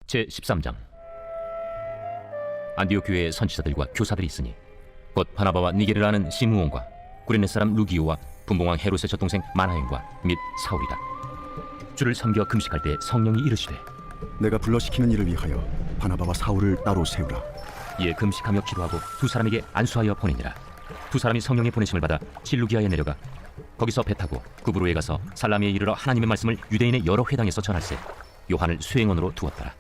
제13장. 안디옥 교회의 선지자들과 교사들이 있으니 곧 바나바와 니게르라는 시므온과 구레네 사람 루기오와 분봉왕 헤롯의 젖동생 마나행과 및 사울이다. 주를 섬겨 금식할 때 성령이 이르시되 내가 불러시키는 일을 위하여 바나바와 사울을 따로 세우라. 이에 금식하며 기도하고 두 사람에게 안수하여 보내니라. 두 사람이 성령의 보내심을 받아 실루기아에 내려가 거기서 배 타고 구브로에 가서 살라미에 이르러 하나님의 말씀을 유대인의 여러 회당에서 전할세 요한을 수행원으로 두었더라.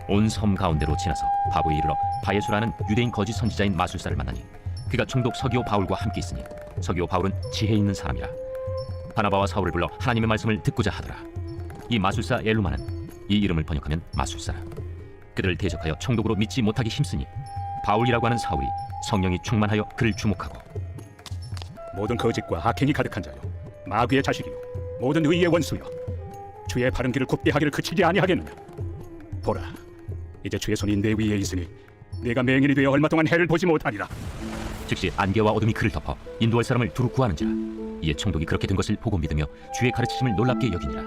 온 섬 가운데로 지나서 바보에 이르러 바예수라는 유대인 거짓 선지자인 마술사를 만나니 그가 총독 서기오 바울과 함께 있으니 서기오 바울은 지혜 있는 사람이라. 바나바와 사울을 불러 하나님의 말씀을 듣고자 하더라. 이 마술사 엘루마는 이 이름을 번역하면 마술사라. 그들을 대적하여 총독으로 믿지 못하기 힘쓰니 바울이라고 하는 사울이 성령이 충만하여 그를 주목하고 모든 거짓과 악행이 가득한 자요 마귀의 자식이요 모든 의의 원수요 주의 바른 길을 굽게 하기를 그치지 아니하겠느냐. 보라, 이제 주의 손이 내 위에 있으니 네가 맹인이 되어 얼마 동안 해를 보지 못하리라. 즉시 안개와 어둠이 그를 덮어 인도할 사람을 두루 구하는지라. 이에 총독이 그렇게 된 것을 보고 믿으며 주의 가르치심을 놀랍게 여기니라.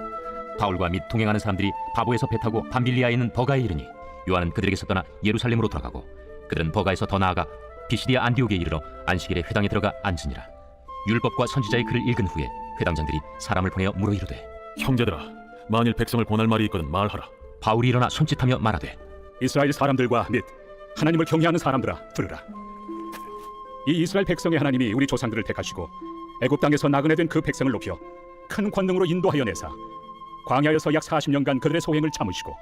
바울과 및 동행하는 사람들이 바보에서 배 타고 밤빌리아에 있는 버가에 이르니 요한은 그들에게서 떠나 예루살렘으로 돌아가고 그들은 버가에서 더 나아가 비시디아 안디옥에 이르러 안식일에 회당에 들어가 앉으니라. 율법과 선지자의 글을 읽은 후에 회당장들이 사람을 보내어 물어 이르되 형제들아, 만일 백성을 보낼 말이 있거든 말하라. 바울이 일어나 손짓하며 말하되 이스라엘 사람들과 및 하나님을 경외하는 사람들아 들으라. 이 이스라엘 백성의 하나님이 우리 조상들을 택하시고 애굽 땅에서 나그네 된 그 백성을 높여 큰 권능으로 인도하여 내사 광야에서 약 40년간 그들의 소행을 참으시고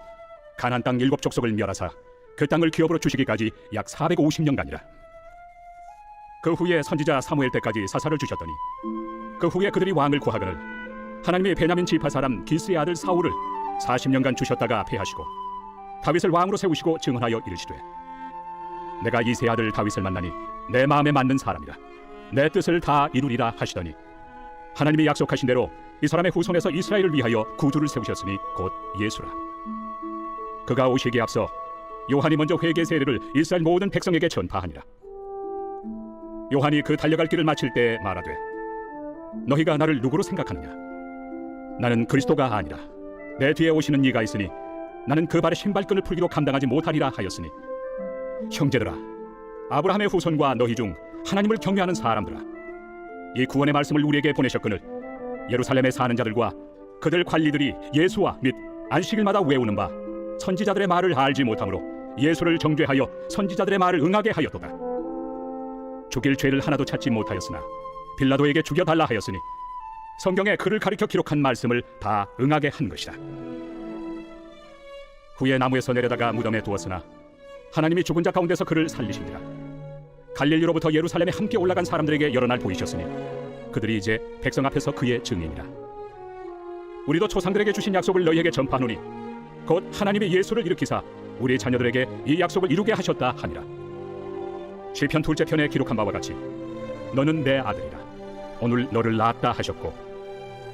가나안 땅 7 족속을 멸하사 그 땅을 기업으로 주시기까지 약 450년간이라. 그 후에 선지자 사무엘 때까지 사사를 주셨더니 그 후에 그들이 왕을 구하거늘 하나님이 베냐민 지파 사람 기스의 아들 사울을 40년간 주셨다가 패하시고 다윗을 왕으로 세우시고 증언하여 이르시되 내가 이새의 아들 다윗을 만나니 내 마음에 맞는 사람이라 내 뜻을 다 이루리라 하시더니 하나님이 약속하신 대로 이 사람의 후손에서 이스라엘을 위하여 구주를 세우셨으니 곧 예수라. 그가 오시기에 앞서 요한이 먼저 회개 세례를 이스라엘 모든 백성에게 전파하니라. 요한이 그 달려갈 길을 마칠 때 말하되 너희가 나를 누구로 생각하느냐. 나는 그리스도가 아니라 내 뒤에 오시는 이가 있으니 나는 그 발의 신발끈을 풀기로 감당하지 못하리라 하였으니 형제들아, 아브라함의 후손과 너희 중 하나님을 경외하는 사람들아, 이 구원의 말씀을 우리에게 보내셨거늘 예루살렘에 사는 자들과 그들 관리들이 예수와 및 안식일마다 외우는 바 선지자들의 말을 알지 못하므로 예수를 정죄하여 선지자들의 말을 응하게 하였도다. 죽일 죄를 하나도 찾지 못하였으나 빌라도에게 죽여달라 하였으니 성경에 그를 가리켜 기록한 말씀을 다 응하게 한 것이다. 후에 나무에서 내려다가 무덤에 두었으나 하나님이 죽은 자 가운데서 그를 살리시니라. 갈릴리로부터 예루살렘에 함께 올라간 사람들에게 여러 날 보이셨으니 그들이 이제 백성 앞에서 그의 증인이라. 우리도 조상들에게 주신 약속을 너희에게 전파하노니 곧 하나님이 예수를 일으키사 우리 자녀들에게 이 약속을 이루게 하셨다 하니라. 시편 2째 편에 기록한 바와 같이 너는 내 아들이라 오늘 너를 낳았다 하셨고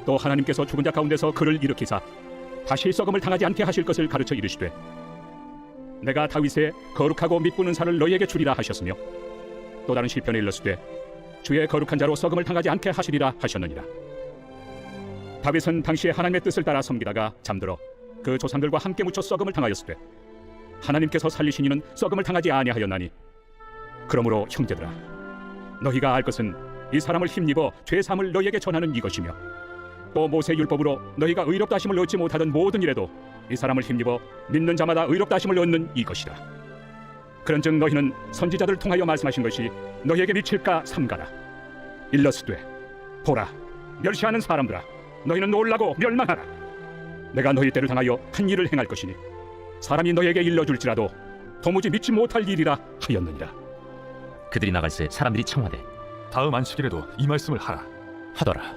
또 하나님께서 죽은 자 가운데서 그를 일으키사 다시 썩음을 당하지 않게 하실 것을 가르쳐 이르시되 내가 다윗의 거룩하고 믿부는 산을 너희에게 주리라 하셨으며 또 다른 시편에 일렀으되 주의 거룩한 자로 썩음을 당하지 않게 하시리라 하셨느니라. 다윗은 당시에 하나님의 뜻을 따라 섬기다가 잠들어 그 조상들과 함께 묻혀 썩음을 당하였으되 하나님께서 살리신 이는 썩음을 당하지 아니하였나니 그러므로 형제들아, 너희가 알 것은 이 사람을 힘입어 죄사함을 너희에게 전하는 이것이며 또 모세 율법으로 너희가 의롭다 하심을 얻지 못하던 모든 일에도 이 사람을 힘입어 믿는 자마다 의롭다 하심을 얻는 이것이라. 그런즉 너희는 선지자들을 통하여 말씀하신 것이 너희에게 미칠까 삼가라. 일러스되 보라, 멸시하는 사람들아, 너희는 놀라고 멸망하라. 내가 너희 때를 당하여 큰 일을 행할 것이니 사람이 너희에게 일러줄지라도 도무지 믿지 못할 일이라 하였느니라. 그들이 나갈새 사람들이 청하되 다음 안식일에도 이 말씀을 하라 하더라.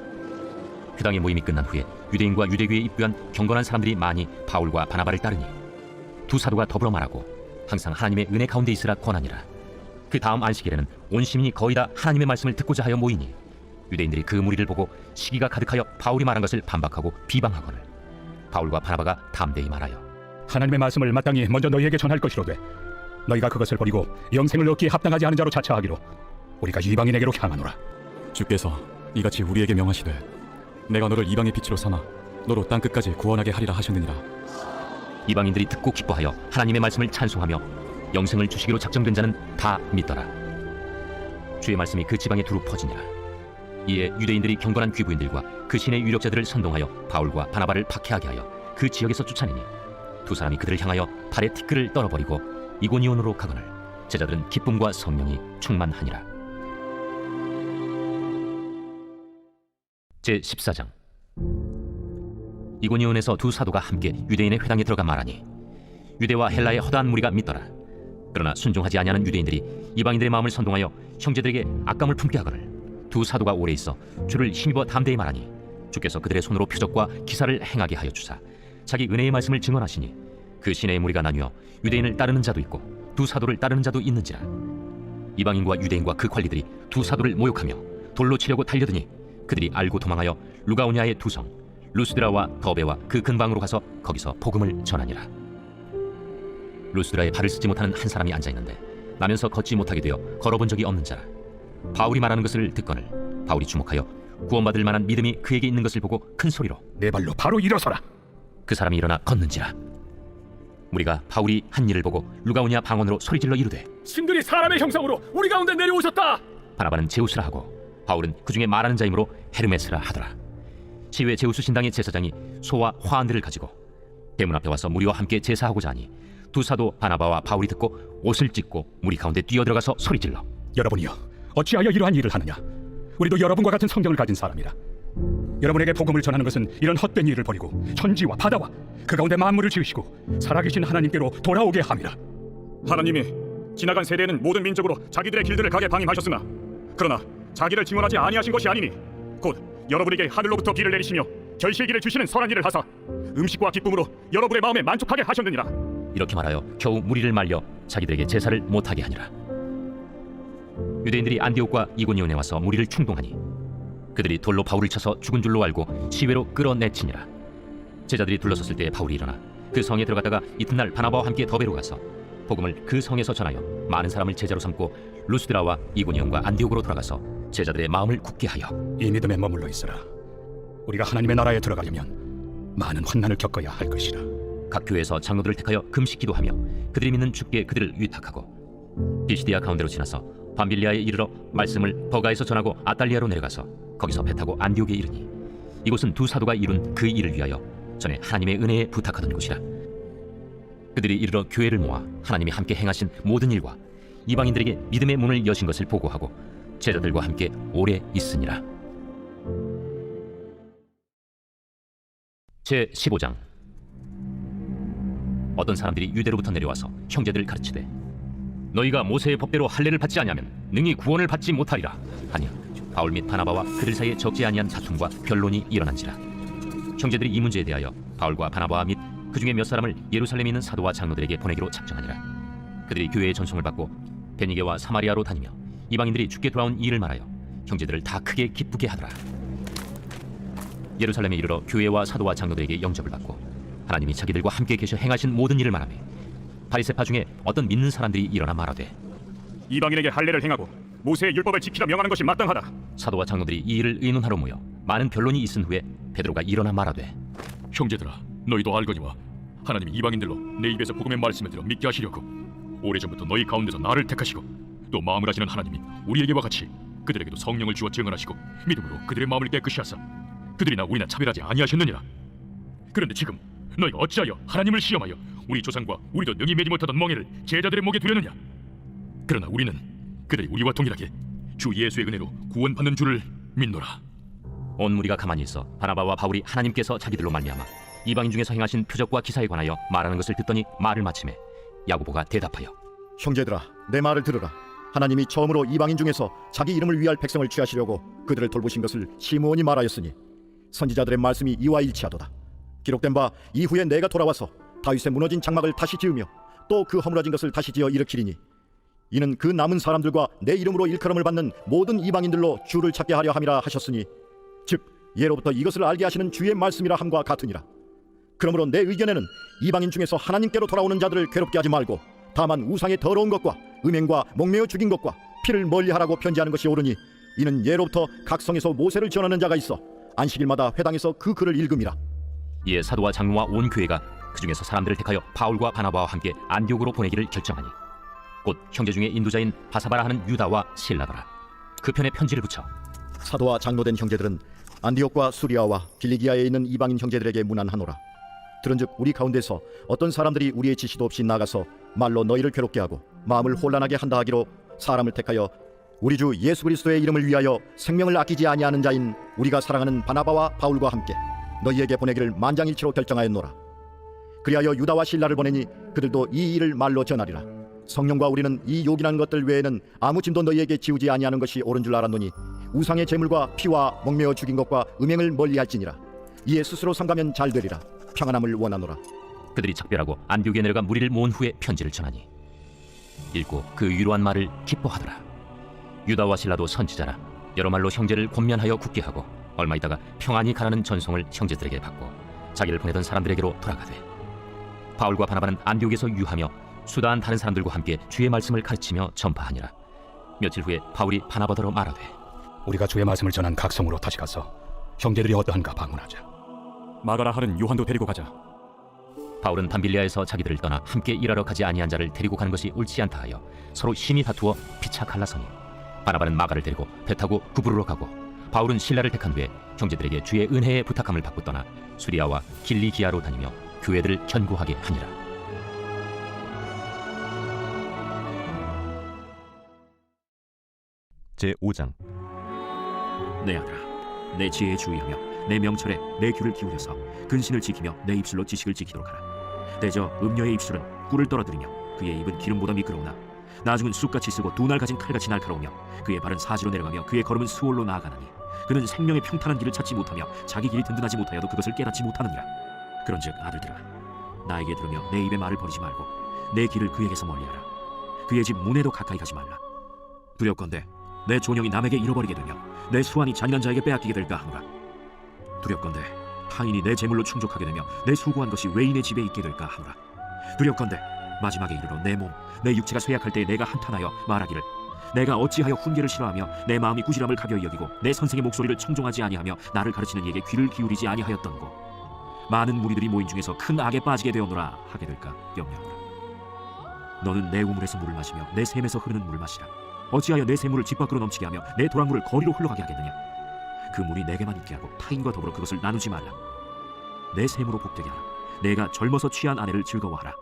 회당의 모임이 끝난 후에 유대인과 유대교에 입교한 경건한 사람들이 많이 바울과 바나바를 따르니 두 사도가 더불어 말하고 항상 하나님의 은혜 가운데 있으라 권하니라. 그 다음 안식일에는 온 시민이 거의 다 하나님의 말씀을 듣고자 하여 모이니 유대인들이 그 무리를 보고 시기가 가득하여 바울이 말한 것을 반박하고 비방하거늘 바울과 바나바가 담대히 말하여 하나님의 말씀을 마땅히 먼저 너희에게 전할 것이로되 너희가 그것을 버리고 영생을 얻기에 합당하지 않은 자로 자처하기로 우리가 이방인에게로 향하노라. 주께서 이같이 우리에게 명하시되 내가 너를 이방의 빛으로 삼아 너로 땅끝까지 구원하게 하리라 하셨느니라. 이방인들이 듣고 기뻐하여 하나님의 말씀을 찬송하며 영생을 주시기로 작정된 자는 다 믿더라. 주의 말씀이 그 지방에 두루 퍼지니라. 이에 유대인들이 경건한 귀부인들과 그 신의 유력자들을 선동하여 바울과 바나바를 박해하게 하여 그 지역에서 쫓아내니 두 사람이 그들을 향하여 팔에 티끌을 떨어버리고 이고니온으로 가거늘 제자들은 기쁨과 성령이 충만하니라. 제14장. 이고니온에서 두 사도가 함께 유대인의 회당에 들어가 말하니 유대와 헬라의 허다한 무리가 믿더라. 그러나 순종하지 아니하는 유대인들이 이방인들의 마음을 선동하여 형제들에게 악감을 품게 하거늘 두 사도가 오래 있어 주를 힘입어 담대히 말하니 주께서 그들의 손으로 표적과 기사를 행하게 하여 주사 자기 은혜의 말씀을 증언하시니 그 시내의 무리가 나뉘어 유대인을 따르는 자도 있고 두 사도를 따르는 자도 있는지라. 이방인과 유대인과 그 관리들이 두 사도를 모욕하며 돌로 치려고 달려드니 그들이 알고 도망하여 루가오냐의 두 성 루스드라와 더베와 그 근방으로 가서 거기서 복음을 전하니라. 루스드라에 발을 쓰지 못하는 한 사람이 앉아있는데 나면서 걷지 못하게 되어 걸어본 적이 없는 자라. 바울이 말하는 것을 듣거늘 바울이 주목하여 구원받을 만한 믿음이 그에게 있는 것을 보고 큰 소리로 내 발로 바로 일어서라. 그 사람이 일어나 걷는지라. 우리가 바울이 한 일을 보고 루가오냐 방언으로 소리질러 이르되 신들이 사람의 형상으로 우리 가운데 내려오셨다. 바나바는 제우스라 하고 바울은 그 중에 말하는 자이므로 헤르메스라 하더라. 시외 제우스 신당의 제사장이 소와 화환들을 가지고 대문 앞에 와서 무리와 함께 제사하고자 하니 두 사도 바나바와 바울이 듣고 옷을 찢고 무리 가운데 뛰어들어가서 소리질러 여러분이여, 어찌하여 이러한 일을 하느냐? 우리도 여러분과 같은 성경을 가진 사람이라. 여러분에게 복음을 전하는 것은 이런 헛된 일을 버리고 천지와 바다와 그 가운데 만물을 지으시고 살아계신 하나님께로 돌아오게 함이라. 하나님이 지나간 세대에는 모든 민족으로 자기들의 길들을 가게 방임하셨으나 그러나 자기를 증언하지 아니하신 것이 아니니 곧 여러분에게 하늘로부터 비를 내리시며 결실기를 주시는 선한 일을 하사 음식과 기쁨으로 여러분의 마음에 만족하게 하셨느니라. 이렇게 말하여 겨우 무리를 말려 자기들에게 제사를 못하게 하니라. 유대인들이 안디옥과 이고니온에 와서 무리를 충동하니 그들이 돌로 바울을 쳐서 죽은 줄로 알고 시외로 끌어내치니라. 제자들이 둘러섰을 때 바울이 일어나 그 성에 들어갔다가 이튿날 바나바와 함께 더베로 가서 복음을 그 성에서 전하여 많은 사람을 제자로 삼고 루스드라와 이고니온과 안디옥으로 돌아가서 제자들의 마음을 굳게 하여 이 믿음에 머물러 있으라. 우리가 하나님의 나라에 들어가려면 많은 환난을 겪어야 할 것이라. 각 교회에서 장로들을 택하여 금식 기도하며 그들이 믿는 주께 그들을 위탁하고 비시디아 가운데로 지나서 밤빌리아에 이르러 말씀을 버가에서 전하고 아달리아로 내려가서 거기서 배 타고 안디옥에 이르니 이곳은 두 사도가 이룬 그 일을 위하여 전에 하나님의 은혜에 부탁하던 곳이라. 그들이 이르러 교회를 모아 하나님이 함께 행하신 모든 일과 이방인들에게 믿음의 문을 여신 것을 보고하고 제자들과 함께 오래 있으니라. 제15장. 어떤 사람들이 유대로부터 내려와서 형제들을 가르치되 너희가 모세의 법대로 할례를 받지 아니하면 능히 구원을 받지 못하리라 하니 바울 및 바나바와 그들 사이에 적지 아니한 다툼과 변론이 일어난지라. 형제들이 이 문제에 대하여 바울과 바나바와 및 그 중에 몇 사람을 예루살렘에 있는 사도와 장로들에게 보내기로 작정하니라. 그들이 교회의 전송을 받고 베니게와 사마리아로 다니며 이방인들이 죽게 돌아온 이 일을 말하여 형제들을 다 크게 기쁘게 하더라. 예루살렘에 이르러 교회와 사도와 장로들에게 영접을 받고 하나님이 자기들과 함께 계셔 행하신 모든 일을 말하며 바리새파 중에 어떤 믿는 사람들이 일어나 말하되 이방인에게 할례를 행하고 모세의 율법을 지키라 명하는 것이 마땅하다. 사도와 장로들이 이 일을 의논하러 모여 많은 변론이 있은 후에 베드로가 일어나 말하되 형제들아, 너희도 알거니와 하나님이 이방인들로 내 입에서 복음의 말씀을 들어 믿게 하시려고 오래전부터 너희 가운데서 나를 택하시고 또 마음을 하시는 하나님이 우리에게와 같이 그들에게도 성령을 주어 증언하시고 믿음으로 그들의 마음을 깨끗이 하사 그들이나 우리나 차별하지 아니하셨느니라. 그런데 지금 너희가 어찌하여 하나님을 시험하여 우리 조상과 우리도 능히 매지 못하던 멍에를 제자들의 목에 두려느냐? 그러나 우리는 그들이 우리와 동일하게 주 예수의 은혜로 구원받는 줄을 믿노라. 온 무리가 가만히 있어 바나바와 바울이 하나님께서 자기들로 말미암아 이방인 중에서 행하신 표적과 기사에 관하여 말하는 것을 듣더니 말을 마치매 야고보가 대답하여 형제들아, 내 말을 들으라. 하나님이 처음으로 이방인 중에서 자기 이름을 위할 백성을 취하시려고 그들을 돌보신 것을 시므온이 말하였으니 선지자들의 말씀이 이와 일치하도다. 기록된 바 이후에 내가 돌아와서 다윗의 무너진 장막을 다시 지으며 또 그 허물어진 것을 다시 지어 일으키리니 이는 그 남은 사람들과 내 이름으로 일컬음을 받는 모든 이방인들로 주를 찾게 하려 함이라 하셨으니 즉 예로부터 이것을 알게 하시는 주의 말씀이라 함과 같으니라. 그러므로 내 의견에는 이방인 중에서 하나님께로 돌아오는 자들을 괴롭게 하지 말고 다만 우상의 더러운 것과 음행과 목매어 죽인 것과 피를 멀리하라고 편지하는 것이 옳으니 이는 예로부터 각 성에서 모세를 전하는 자가 있어 안식일마다 회당에서 그 글을 읽음이라. 이에 사도와 장로와 온 교회가 그 중에서 사람들을 택하여 바울과 바나바와 함께 안디옥으로 보내기를 결정하니 곧 형제 중에 인도자인 바사바라 하는 유다와 실라더라. 그 편에 편지를 붙여 사도와 장로된 형제들은 안디옥과 수리아와 길리기아에 있는 이방인 형제들에게 문안하노라. 들은즉 우리 가운데서 어떤 사람들이 우리의 지시도 없이 나가서 말로 너희를 괴롭게 하고 마음을 혼란하게 한다 하기로 사람을 택하여 우리 주 예수 그리스도의 이름을 위하여 생명을 아끼지 아니하는 자인 우리가 사랑하는 바나바와 바울과 함께 너희에게 보내기를 만장일치로 결정하였노라. 그리하여 유다와 실라를 보내니 그들도 이 일을 말로 전하리라. 성령과 우리는 이 요긴한 것들 외에는 아무 짐도 너희에게 지우지 아니하는 것이 옳은 줄 알았노니 우상의 제물과 피와 목매어 죽인 것과 음행을 멀리할지니라. 이에 스스로 삼가면 잘 되리라. 평안함을 원하노라. 그들이 작별하고 안디옥에 내려가 무리를 모은 후에 편지를 전하니 읽고 그 위로한 말을 기뻐하더라. 유다와 실라도 선지자라. 여러 말로 형제를 권면하여 굳게 하고 얼마 있다가 평안히 가라는 전송을 형제들에게 받고 자기를 보내던 사람들에게로 돌아가되 바울과 바나바는 안디옥에서 유하며 수다한 다른 사람들과 함께 주의 말씀을 가르치며 전파하니라. 며칠 후에 바울이 바나바더러 말하되 우리가 주의 말씀을 전한 각 성으로 다시 가서 형제들이 어떠한가 방문하자. 마가라 하는 요한도 데리고 가자. 바울은 담빌리아에서 자기들을 떠나 함께 일하러 가지 아니한 자를 데리고 가는 것이 옳지 않다 하여 서로 심히 다투어 피차 갈라서니 바나바는 마가를 데리고 배 타고 구브로로 가고 바울은 실라를 택한 후에 형제들에게 주의 은혜의 부탁함을 받고 떠나 수리아와 길리기아로 다니며 교회들을 견고하게 하니라. 제5장. 내 아들아, 내 지혜에 주의하며 내 명철에 내 귀를 기울여서 근신을 지키며 내 입술로 지식을 지키도록 하라. 대저 음녀의 입술은 꿀을 떨어뜨리며 그의 입은 기름보다 미끄러우나 나중은 쑥같이 쓰고 두 날 가진 칼같이 날카로우며 그의 발은 사지로 내려가며 그의 걸음은 수월로 나아가나니 그는 생명의 평탄한 길을 찾지 못하며 자기 길이 든든하지 못하여도 그것을 깨닫지 못하느니라. 그런즉 아들들아, 나에게 들으며 내 입의 말을 버리지 말고 내 길을 그에게서 멀리하라. 그의 집 문에도 가까이 가지 말라. 두렵건대 내 존영이 남에게 잃어버리게 되며 내 수완이 잔인한 자에게 빼앗기게 될까 하노라. 두렵건대 타인이 내 재물로 충족하게 되며 내 수고한 것이 외인의 집에 있게 될까 하노라. 두렵건대 마지막에 이르러 내 몸, 내 육체가 쇠약할 때에 내가 한탄하여 말하기를 내가 어찌하여 훈계를 싫어하며 내 마음이 꾸지람을 가벼이 여기고 내 선생의 목소리를 청종하지 아니하며 나를 가르치는 이에게 귀를 기울이지 아니하였던고 많은 무리들이 모인 중에서 큰 악에 빠지게 되었노라 하게 될까 염려하노라. 너는 내 우물에서 물을 마시며 내 샘에서 흐르는 물을 마시라. 어찌하여 내 샘물을 집 밖으로 넘치게 하며 내 도랑물을 거리로 흘러가게 하겠느냐. 그 물이 내게만 있게 하고 타인과 더불어 그것을 나누지 말라. 내 샘으로 복되게 하라. 내가 젊어서 취한 아내를 즐거워하라.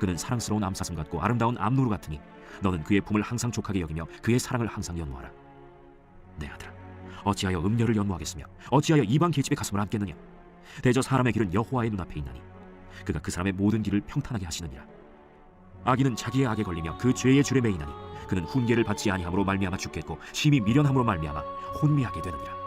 그는 사랑스러운 암사슴 같고 아름다운 암노루 같으니 너는 그의 품을 항상 족하게 여기며 그의 사랑을 항상 연모하라. 내 아들아, 어찌하여 음녀를 연모하겠으며 어찌하여 이방 계집의 가슴을 안겠느냐. 대저 사람의 길은 여호와의 눈앞에 있나니 그가 그 사람의 모든 길을 평탄하게 하시느니라. 악인은 자기의 악에 걸리며 그 죄의 줄에 매이나니 그는 훈계를 받지 아니함으로 말미암아 죽겠고 심히 미련함으로 말미암아 혼미하게 되느니라.